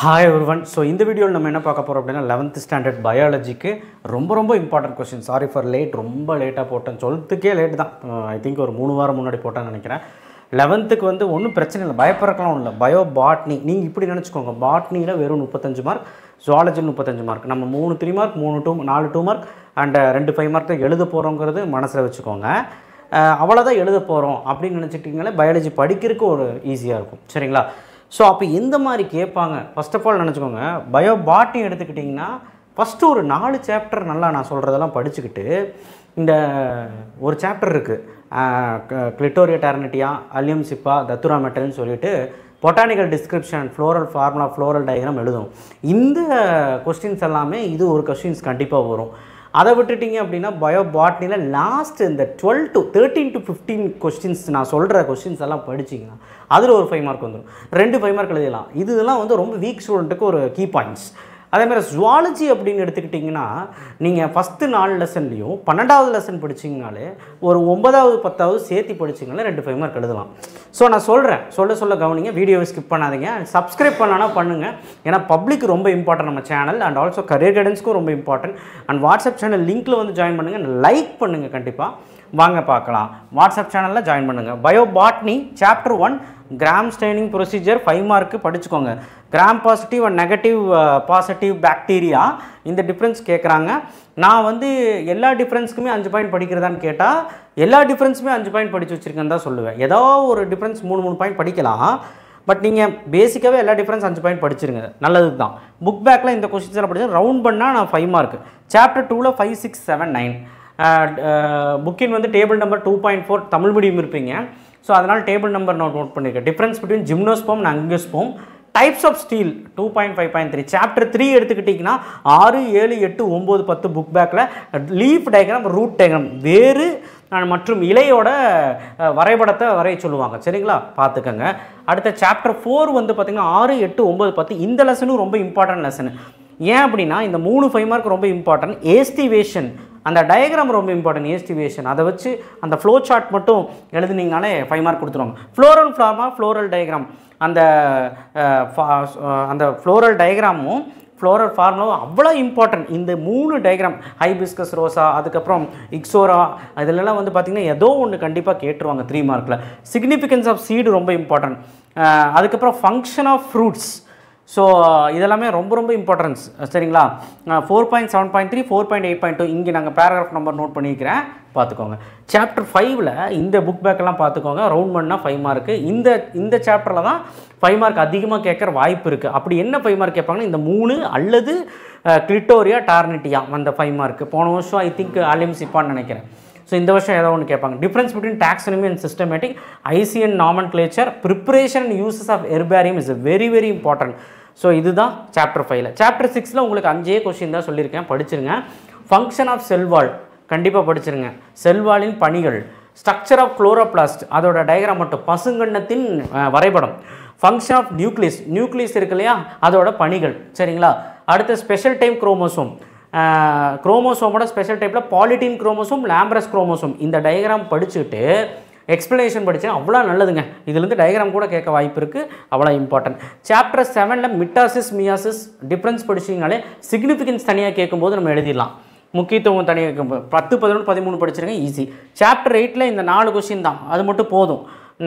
Hi everyone. So in the video நம்ம என்ன பார்க்க போறோம் அப்படினா 11th standard biologyக்கு ரொம்ப important question. Sorry for late. ரொம்ப லேட்டா போட்டேன். சொல்றதுக்கே லேட் தான். I think ஒரு 3 வாரம் முன்னாடி போட்டேன்னு நினைக்கிறேன். 11th வந்து ஒண்ணும் பிரச்சனை இல்ல. பயப்பறக்கலாம் இல்ல. Bio botany. நீங்க இப்படி நினைச்சுக்கோங்க. பாட்னில வெறும் 35 மார்க், ஜூவாலஜி 35 மார்க். நம்ம 3 3 மார்க், 4 2 மார்க் and 2 5 மார்க் எழுத போறோம்ங்கிறது மனசுல வெச்சுக்கோங்க. அவ்வளவுதான் எழுத போறோம் அப்படி நினைச்சிட்டீங்களே பயாலஜி படிக்கிறதுக்கு ஒரு ஈஸியா இருக்கும். சரிங்களா? ஸோ அப்போ எந்த மாதிரி கேட்பாங்க ஃபர்ஸ்ட் ஆஃப் ஆல் நினச்சிக்கோங்க. பயோ பாட்னி எடுத்துக்கிட்டிங்கன்னா ஃபஸ்ட்டு ஒரு 4 சாப்டர் நல்லா நான் சொல்கிறதெல்லாம் படிச்சுக்கிட்டு இந்த ஒரு சாப்டர் இருக்குது கிளிட்டோரியா டர்னிட்டியா அலியம் சிப்பா தத்துரா மெட்டல்னு சொல்லிட்டு botanical description floral formula floral diagram எழுதணும். இந்த கொஸ்டின்ஸ் எல்லாமே இது ஒரு கொஸ்டின்ஸ் கண்டிப்பாக வரும். அதை விட்டுட்டிங்க அப்படின்னா பயோ பாட்னியில் லாஸ்ட் இந்த 12 to 13 to 15 கொஸ்டின்ஸ் நான் சொல்கிற கொஸ்டின்ஸ் எல்லாம் படிச்சிங்கன்னா அதில் ஒரு 5 மார்க் வந்துடும். 2 5 மார்க் எழுதலாம். இதெல்லாம் வந்து ரொம்ப வீக் ஸ்டூடெண்ட்டுக்கு ஒரு கீ பாயிண்ட்ஸ். அதேமாதிரி ஜுவாலஜி அப்படின்னு எடுத்துக்கிட்டிங்கன்னா நீங்கள் ஃபஸ்ட்டு 4 லெசன்லேயும் 12வது லெசன் படிச்சிங்கனாலே ஒரு 9வது 10வது சேர்த்து படிச்சிங்கனாலே 2 5 மார்க் எழுதலாம். ஸோ நான் சொல்கிறேன் சொல்ல கவனிங்க, வீடியோவை ஸ்கிப் பண்ணாதீங்க. சப்ஸ்கிரைப் பண்ணானா பண்ணுங்கள். ஏன்னா பப்ளிக் ரொம்ப இம்பார்ட்டன்ட் நம்ம சேனல் அண்ட் ஆல்சோ கரியர் கைடன்ஸ்க்கும் ரொம்ப இம்பார்ட்டன்ட். அண்ட் வாட்ஸ்அப் சேனல் லிங்க்கில் வந்து ஜாயின் பண்ணுங்கள், லைக் பண்ணுங்கள். கண்டிப்பாக வாங்க பார்க்கலாம். வாட்ஸ்அப் சேனலில் ஜாயின் பண்ணுங்கள். Bio botany chapter 1 gram staining procedure 5 mark படிச்சுக்கோங்க. Gram positive and negative positive bacteria இந்த டிஃப்ரென்ஸ் கேட்குறாங்க. நான் வந்து எல்லா டிஃப்ரென்ஸுக்குமே 5 பாயிண்ட் படிக்கிறதான்னு கேட்டால் எல்லா டிஃப்ரென்ஸுமே 5 பாயிண்ட் படித்து வச்சுருக்கேன்னு தான் சொல்லுவேன். ஏதோ ஒரு டிஃப்ரென்ஸ் 3 பாயிண்ட் படிக்கலாம். பட் நீங்கள் பேசிக்காகவே எல்லா டிஃப்ரென்ஸ் 5 பாயிண்ட் படிச்சிருங்க, நல்லது தான். புக் பேக்கில் இந்த கொஸ்டின்ஸ் எல்லாம் படிச்சு ரவுண்ட் பண்ணால் நான் 5 மார்க்கு. சாப்டர் 2ல் 5 6 7 9 புக்கின் வந்து டேபிள் நம்பர் 2.4 தமிழ் மீடியம் இருப்பீங்க. ஸோ அதனால் டேபிள் நம்பர் நோட் பண்ணியிருக்கேன். Difference between gymnosperm and angiosperm. Types of stele 2.5.3 chapter 3 எடுத்துக்கிட்டிங்கன்னா 6 7 8 9 10 புக் பேக்கில் லீஃப் டயக்ராம் ரூட் டயக்ராம் வேறு மற்றும் இலையோட வரைபடத்தை வரைய சொல்லுவாங்க. சரிங்களா? பார்த்துக்கங்க. அடுத்த சாப்டர் 4 வந்து பார்த்திங்கன்னா 6 8 9 10 இந்த லெசனும் ரொம்ப இம்பார்ட்டன்ட் லெசனு. ஏன் அப்படின்னா இந்த 3 5 மார்க் ரொம்ப இம்பார்ட்டன்ட். ஏஸ்டிவேஷன் அந்த டயக்ராம் ரொம்ப இம்பார்ட்டன்ட். ஏஸ்டிவேஷன் அதை வச்சு அந்த ஃப்ளோ சார்ட் மட்டும் எழுதுனீங்கனாலே 5 மார்க் கொடுத்துருவாங்க. ஃப்ளோரல் ஃபார்மா ஃப்ளோரல் டயக்ராம் அந்த ஃப்ளோரல் டயக்ராமும் ஃப்ளோரல் ஃபார்முலாவும் அவ்வளோ இம்பார்ட்டன்ட். இந்த 3 டயக்ராம் ஹைபிஸ்கஸ் ரோசா அதுக்கப்புறம் இக்ஸோரா இதிலெல்லாம் வந்து பார்த்திங்கன்னா ஏதோ ஒன்று கண்டிப்பாக கேட்டுருவாங்க 3 மார்க்கில். சிக்னிஃபிகன்ஸ் ஆஃப் சீடு ரொம்ப இம்பார்ட்டன்ட். அதுக்கப்புறம் ஃபங்க்ஷன் ஆஃப் ஃப்ரூட்ஸ். ஸோ இதெல்லாமே ரொம்ப இம்பார்ட்டன்ஸ். சரிங்களா? 4.7.3 4.8.2 இங்கே நாங்கள் பேராகிராஃப் நம்பர் நோட் பண்ணிக்கிறேன், பார்த்துக்கோங்க. சாப்டர் 5ல் இந்த புக் பேக்கெல்லாம் பார்த்துக்கோங்க. ரவுண்ட் பண்ணால் 5 மார்க்கு. இந்த சாப்டரில் தான் 5 மார்க் அதிகமாக கேட்குற வாய்ப்பு இருக்குது. அப்படி என்ன 5 மார்க் கேட்பாங்கன்னா இந்த 3 அல்லது கிளிட்டோரியா டார்னிட்டியா அந்த 5 மார்க்கு. போன வருஷம் ஐ திங்க் அலியம் சிப்பான்னு நினைக்கிறேன். ஸோ இந்த வருஷம் ஏதோ ஒன்று கேட்பாங்க. Difference between taxonomy and systematic, ICN nomenclature, preparation and uses of herbarium is very important. So இதுதான் சாப்டர் 5ல். சாப்டர் 6ல் உங்களுக்கு 5 கொஸ்டின் தான் சொல்லியிருக்கேன், படிச்சிருங்க. ஃபங்க்ஷன் ஆஃப் செல்வால் கண்டிப்பாக படிச்சிருங்க. செல்வாலின் பணிகள், ஸ்ட்ரக்சர் ஆஃப் குளோரோபிளாஸ்ட் அதோட டயக்ராம் மட்டும், பசுங்கண்ணத்தின் வரைபடம், ஃபங்க்ஷன் ஆஃப் நியூக்ளியஸ் இருக்கு இல்லையா அதோட பணிகள். சரிங்களா? அடுத்த ஸ்பெஷல் டைம் குரோமோசோம், குரோமோசோமோட ஸ்பெஷல் டைப்பில் பாலிட்டின் குரோமோசோம் லாம்ப்ரஸ் குரோமோசோம் இந்த டயக்ராம் படிச்சுட்டு எக்ஸ்ப்ளனேஷன் படித்தேன், அவ்வளோ நல்லதுங்க. இதுலேருந்து டயக்ராம் கூட கேட்க வாய்ப்பு இருக்குது, அவ்வளோ இம்பார்ட்டன்ட். சாப்டர் 7ல் மிட்டாசிஸ் மியாசிஸ் டிஃப்ரென்ஸ் படிச்சிங்கனாலே சிக்னிஃபிகன்ஸ் தனியாக கேட்கும்போது நம்ம எழுதிடலாம், முக்கியத்துவம் தனியாக கேட்கும்போது 10 11 13 படிச்சிருங்க, ஈஸி. சாப்டர் 8ல் இந்த 4 கொஸ்டின் தான், அது மட்டும் போதும்.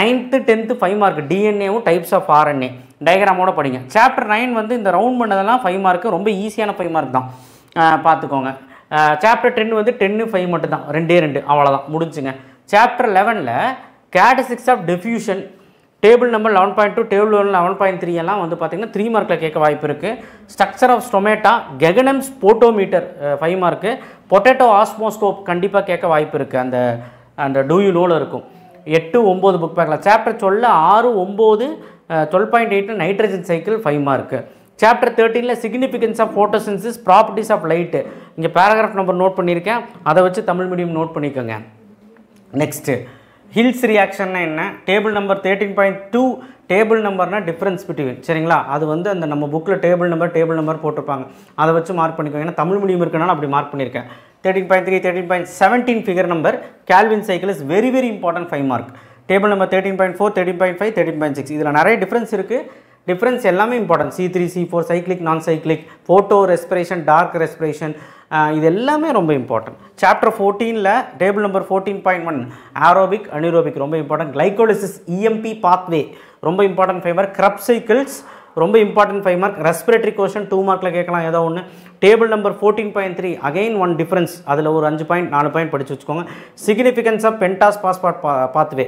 9th 10th 5 mark. டிஎன்ஏவும் டைப்ஸ் ஆஃப் ஆர்என்ஏ டயக்ராமோட படிங்க. சாப்டர் 9 வந்து இந்த ரவுண்ட் பண்ணதெல்லாம் 5 மார்க்கு, ரொம்ப ஈஸியான 5 மார்க் தான், பார்த்துக்கோங்க. சாப்டர் 10 வந்து 10 5 மட்டும் தான், 2 அவ்வளோதான், முடிஞ்சுங்க. சாப்டர் 11ல் characteristics of diffusion table number 11.2 table 11.3 எல்லாம் வந்து பார்த்திங்கன்னா 3 மார்க்கில் கேட்க வாய்ப்பு இருக்குது. ஸ்ட்ரக்சர் ஆஃப் ஸ்டொமேட்டா, கெகனம் ஸ்போட்டோமீட்டர் 5 மார்க்கு. பொட்டேட்டோ ஆஸ்மோஸ்கோப் கண்டிப்பாக கேட்க வாய்ப்பு இருக்குது, அந்த டூயூலோவில் இருக்கும். 8 9 புக் பேக்கில். Chapter 12 6 9 12.8 nitrogen cycle 5 mark. Chapter 13ல் significance of photosynthesis properties of light இங்கே பேராகிராஃப் நம்பர் நோட் பண்ணியிருக்கேன், அதை வச்சு தமிழ் மீடியம் நோட் பண்ணிக்கோங்க. நெக்ஸ்ட்டு ஹில்ஸ் ரியாக்ஷன்னா என்ன, டேபிள் நம்பர் 13.2 டேபிள் நம்பர்னால் டிஃப்ரென்ஸ் பிட்வீன். சரிங்களா? அது வந்து அந்த நம்ம புக்கில் டேபிள் நம்பர் போட்டிருப்பாங்க, அதை வச்சு மார்க் பண்ணிக்கோங்க. ஏன்னா தமிழ் மீடியம் இருக்கனால அப்படி மார்க் பண்ணியிருக்கேன். 13.3 13.17 figure number Calvin cycle is very important 5 mark. Table number 13.4 13.5 13.6 இதில் நிறைய டிஃப்ரென்ஸ் இருக்குது. டிஃப்ரென்ஸ் எல்லாமே important. C3 C4 cyclic non cyclic, photorespiration dark respiration, இது எல்லாமே ரொம்ப இம்பார்ட்டன்ட். சாப்டர் 14ல் டேபிள் நம்பர் 14.1 ஆரோபிக் அனிரோபிக் ரொம்ப இம்பார்ட்டன்ட். கிளைகோலிசிஸ் EMP பாத்வே ரொம்ப இம்பார்ட்டன்ட் 5 மார்க். கிரப் சைக்கிள்ஸ் ரொம்ப இம்பார்ட்டன்ட் 5 மார்க். ரெஸ்பிரேட்டரி கொஷன் 2 மார்க்கில் கேட்கலாம் ஏதோ ஒன்று. Table number 14.3 again one difference, அதில் ஒரு 5 பாயிண்ட் 4 பாயிண்ட் படித்து வச்சுக்கோங்க. Significance of pentose phosphate pathway,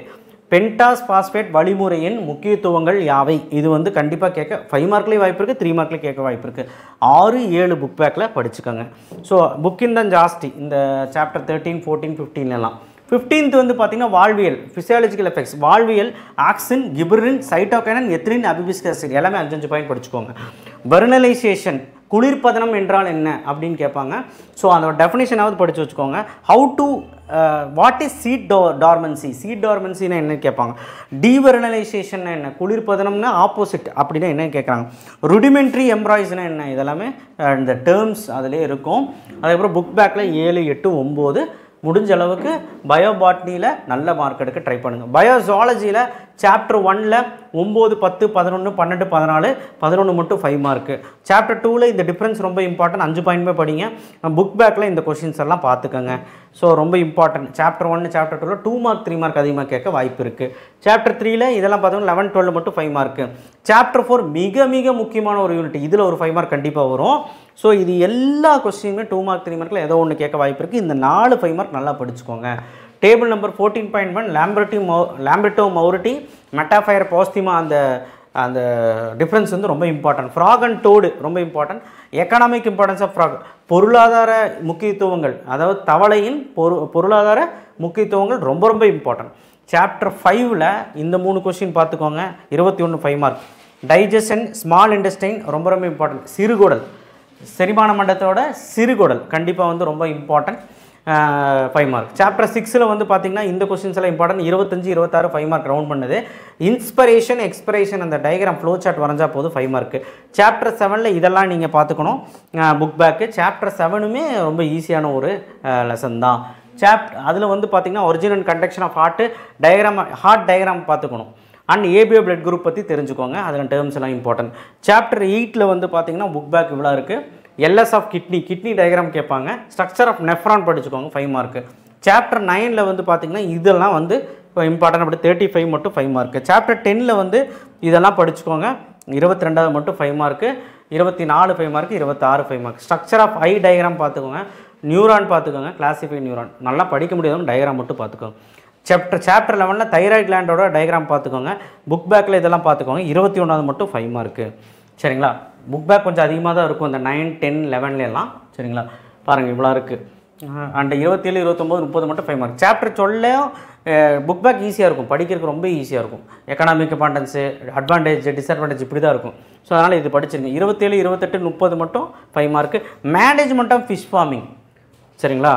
pentose phosphate வழிமுறையின் முக்கியத்துவங்கள் யாவை, இது வந்து கண்டிப்பாக கேட்க 5 மார்க்லேயும் வாய்ப்பு இருக்குது, 3 மார்க்லேயும் கேட்க வாய்ப்பு இருக்குது. 6-7 புக் பேக்கில் படிச்சுக்கோங்க. ஸோ புக்கின் தான் ஜாஸ்தி இந்த சாப்டர் 13 14 15 15th வந்து பார்த்திங்கன்னா வாழ்வியல், ஃபிசியாலஜிக்கல் எஃபெக்ட்ஸ், வாழ்வியல், ஆக்சின், கிபரின், சைட்டோகைனன், எத்திலின், அபிபிஸ்க் ஆசிட் எல்லாமே 5 பாயிண்ட் படிச்சுக்கோங்க. வெர்னலைசேஷன் குளிர்பதனம் என்றால் என்ன அப்படின்னு கேட்பாங்க. ஸோ அதோட டெஃபினேஷனாவது படித்து வச்சுக்கோங்க. How to what is seed dormancy, seed டார்மன்சின்னா என்னன்னு கேட்பாங்க. டீவெர்னலைசேஷன் என்ன, குளிர்பதனம்னா ஆப்போசிட் அப்படின்னா என்னன்னு கேட்குறாங்க. ருடிமெண்ட்ரி எம்ப்ராய்ஸ்னா என்ன, இதெல்லாமே இந்த டேர்ம்ஸ் அதிலே இருக்கும். அதுக்கப்புறம் புக் பேக்கில் 7 8 9 முடிஞ்ச அளவுக்கு பயோபாட்னியில் நல்ல மார்க் எடுக்க ட்ரை பண்ணுங்கள். பயோஜாலஜியில் சாப்டர் 1ல் 9 10 11 12 14 11 மட்டும் 5 மார்க்கு. சாப்டர் 2ல் இந்த டிஃப்ரென்ஸ் ரொம்ப இம்பார்ட்டன்ட், 5 பாயிண்ட்மே படிங்க. புக் பேக்கில் இந்த கொஷின்ஸ் எல்லாம் பார்த்துக்கோங்க. ஸோ ரொம்ப இம்பார்ட்டன்ட். சாப்டர் 1 சாப்டர் 2ல் 2 மார்க் 3 மார்க் அதிகமாக கேட்க வாய்ப்பு இருக்குது. சாப்டர் 3ல் இதெல்லாம் பார்த்தோம்னா 11 12 மட்டும் 5 மார்க்கு. சாப்டர் 4 மிக மிக முக்கியமான ஒரு யூனிட், இதில் ஒரு 5 மார்க் கண்டிப்பாக வரும். ஸோ இது எல்லா கொஸ்டினுமே 2 மார்க் 3 மார்க்கில் ஏதோ ஒன்று கேட்க வாய்ப்பு இருக்குது. இந்த 4 5 மார்க் நல்லா படிச்சுக்கோங்க. டேபிள் நம்பர் 14.1 லாம்பர்டோ மௌரிட்டி மெட்டாஃபயர் பாஸ்திமா, அந்த டிஃப்ரென்ஸ் வந்து ரொம்ப இம்பார்ட்டன்ட். ஃப்ராக் அண்ட் டோடு ரொம்ப important. Economic importance of frog, பொருளாதார முக்கியத்துவங்கள், அதாவது தவளையின் பொருளாதார முக்கியத்துவங்கள் ரொம்ப ரொம்ப இம்பார்ட்டன்ட். சாப்டர் 5ல் இந்த 3 கொஸ்டின் பார்த்துக்கோங்க, 21 5 மார்க். டைஜஷன், ஸ்மால் இன்டெஸ்டைன் ரொம்ப ரொம்ப இம்பார்ட்டன்ட். சிறுகுடல், செரிமான மண்டலத்தோட சிறுகுடல் கண்டிப்பாக வந்து ரொம்ப இம்பார்ட்டன்ட், 5 மார்க். சாப்டர் 6ல் வந்து பார்த்திங்கன்னா இந்த கொஸ்டின்ஸ் எல்லாம் இம்பார்ட்டன்ட், 25 26 5 மார்க் ரவுண்ட் பண்ணுது. இன்ஸ்பிரேஷன் எக்ஸ்பிரேஷன் அந்த டயக்ராம் ஃப்ளோ சார்ட் வரைஞ்சா போதும் 5 மார்க்கு. சாப்டர் 7ல் இதெல்லாம் நீங்கள் பார்த்துக்கணும் புக் பேக்கு. சாப்டர் 7மே ரொம்ப ஈஸியான ஒரு லெசன் தான். அதில் வந்து பார்த்திங்கன்னா original and conduction of heart diagram பார்த்துக்கணும். அண்ட் ஏபிஓ பிளட் குரூப் பற்றி தெரிஞ்சுக்கோங்க, அதில் டேர்ம்ஸ் எல்லாம் இம்பார்ட்டன்ட். சாப்டர் 8ல் வந்து பார்த்திங்கன்னா புக் பேக் இவ்வளோ இருக்குது. எல்எஸ் ஆஃப் கிட்னி டயக்ராம் கேட்பாங்க. ஸ்ட்ரக்சர் ஆஃப் நெஃப்ரான் படிச்சுக்கோங்க 5 மார்க்கு. சாப்டர் 9ல் வந்து பார்த்திங்கன்னா இதெல்லாம் வந்து இம்பார்ட்டன்ட், அப்படி 35 மட்டும் 5 மார்க்கு. சாப்டர் 10ல் வந்து இதெல்லாம் படிச்சுக்கோங்க, 22வது மட்டும் 5 mark, 24 5 mark, 26 5 mark. Structure of eye diagram பார்த்துக்கோங்க, நியூரான் பார்த்துக்கோங்க, கிளாசிஃபை நியூரான் நல்லா படிக்க முடியாதவங்க டயக்ராம் மட்டும் பார்த்துக்கோங்க. சாப்டர் 11ல் தைராய்டு கிளாண்டோட டயக்ராம் பார்த்துக்கோங்க. புக் பேக்கில் இதெல்லாம் பார்த்துக்கோங்க, 21வது மட்டும் 5 மார்க்கு. சரிங்களா, புக் பேக் கொஞ்சம் அதிகமாக தான் இருக்கும் இந்த 9 10 11 சரிங்களா. பாருங்கள் இவ்வளோ இருக்குது. அண்ட் 27 29 30 மட்டும் 5 மார்க். சாப்டர் 12லையும் புக் பேக் ஈஸியாக இருக்கும், படிக்கிறதுக்கு ரொம்ப ஈஸியாக இருக்கும். எக்கனாமிக் இம்பார்ட்டன்ஸு, அட்வான்டேஜ் டிஸ்அட்வான்டேஜ் இப்படி தான் இருக்கும். ஸோ அதனால் இது படிச்சிருங்க. 27 28 30 மட்டும் 5 mark. Management of fish farming, சரிங்களா,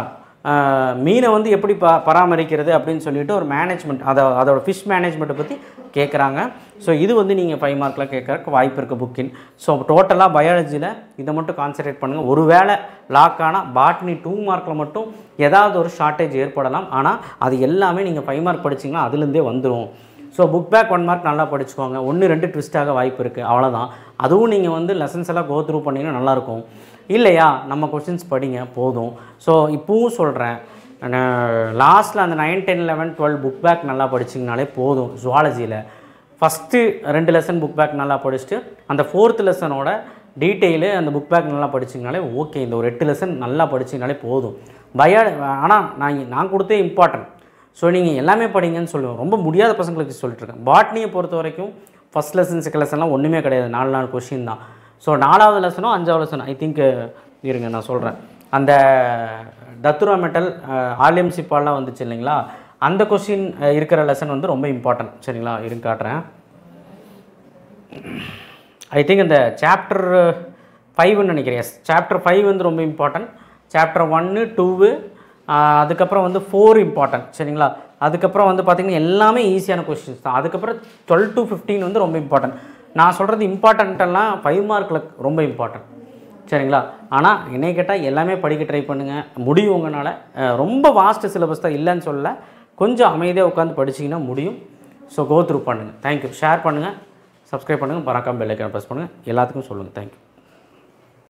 மீனை வந்து எப்படி பராமரிக்கிறது அப்படின்னு சொல்லிட்டு ஒரு மேனேஜ்மெண்ட், அதோட ஃபிஷ் மேனேஜ்மெண்ட்டை பற்றி கேட்குறாங்க. ஸோ இது வந்து நீங்கள் 5 மார்க்கில் கேட்குறக்கு வாய்ப்பு இருக்குது புக்கின். ஸோ டோட்டலாக பயாலஜியில் இதை மட்டும் கான்சன்ட்ரேட் பண்ணுங்கள். ஒரு வேளை லாக் ஆனால் பாட்னி 2 மார்க்கில் மட்டும் ஏதாவது ஒரு ஷார்ட்டேஜ் ஏற்படலாம். ஆனால் அது எல்லாமே நீங்கள் 5 மார்க் படிச்சிங்கன்னா அதுலேருந்தே வந்துடும். ஸோ புக் பேக் 1 மார்க் நல்லா படிச்சுக்கோங்க. 1 2 ட்விஸ்ட்டாக வாய்ப்பு இருக்குது, அவ்வளோதான். அதுவும் நீங்கள் வந்து லெசன்ஸ் எல்லாம் கோ த்ரூ பண்ணிங்கன்னா நல்லாயிருக்கும். இல்லையா நம்ம கொஸ்டின்ஸ் படிங்க போதும். ஸோ இப்போவும் சொல்கிறேன், லாஸ்ட்டில் அந்த 9 10 11 12 புக் பேக் நல்லா படிச்சிங்கனாலே போதும். ஜுவாலஜியில் ஃபஸ்ட்டு 2 லெசன் புக் பேக் நல்லா படிச்சுட்டு அந்த 4th லெசனோட டீட்டெயிலு அந்த புக் பேக் நல்லா படிச்சிங்கனாலே ஓகே. இந்த ஒரு 8 லெசன் நல்லா படிச்சிங்கனாலே போதும். ஆனால் நான் கொடுத்தே இம்பார்ட்டன்ட். ஸோ நீங்கள் எல்லாமே படிங்கன்னு சொல்லுவேன். ரொம்ப முடியாத பசங்களுக்கு சொல்லிட்டுருக்கேன். பாட்னியை பொறுத்த வரைக்கும் ஃபஸ்ட் லெசன் செகண்ட் லெசன்லாம் ஒன்றுமே கிடையாது, 4 கொஷின் தான். ஸோ 4வது லெசனோ 5வது லெசனோ ஐ திங்க் இருங்க நான் சொல்கிறேன். அந்த தத்துரா மெட்டல் ஆலியம் சிப்பாலாம் வந்துச்சு இல்லைங்களா, அந்த கொஷின் இருக்கிற லெசன் வந்து ரொம்ப இம்பார்ட்டன்ட். சரிங்களா, இருங்க காட்டுறேன். ஐ திங்க் இந்த சாப்டர் 5ன்னு நினைக்கிறேன். எஸ், சாப்டர் 5 வந்து ரொம்ப இம்பார்ட்டன்ட். சாப்டர் 1 2 அதுக்கப்புறம் வந்து 4 இம்பார்ட்டன்ட். சரிங்களா, அதுக்கப்புறம் வந்து பார்த்திங்கன்னா எல்லாமே ஈஸியான கொஸ்டின்ஸ் தான். அதுக்கப்புறம் 12 to 15 வந்து ரொம்ப இம்பார்ட்டன்ட். நான் சொல்கிறது இம்பார்ட்டண்ட்டெல்லாம் 5 மார்க்கில் ரொம்ப இம்பார்ட்டன்ட். சரிங்களா, ஆனால் என்னை கேட்டால் எல்லாமே படிக்க ட்ரை பண்ணுங்கள், முடியும் உங்களால். ரொம்ப வாஸ்ட் சிலபஸ் தான், இல்லைன்னு சொல்லலை. கொஞ்சம் அமைதியாக உட்காந்து படிச்சிங்கன்னா முடியும். ஸோ கோ த்ரூ பண்ணுங்கள். தேங்க்யூ. ஷேர் பண்ணுங்கள், சப்ஸ்கிரைப் பண்ணுங்கள், மறக்காம பெல் ஐக்கானை ப்ரெஸ் பண்ணுங்கள். எல்லாத்துக்கும் சொல்லுங்கள். தேங்க்யூ.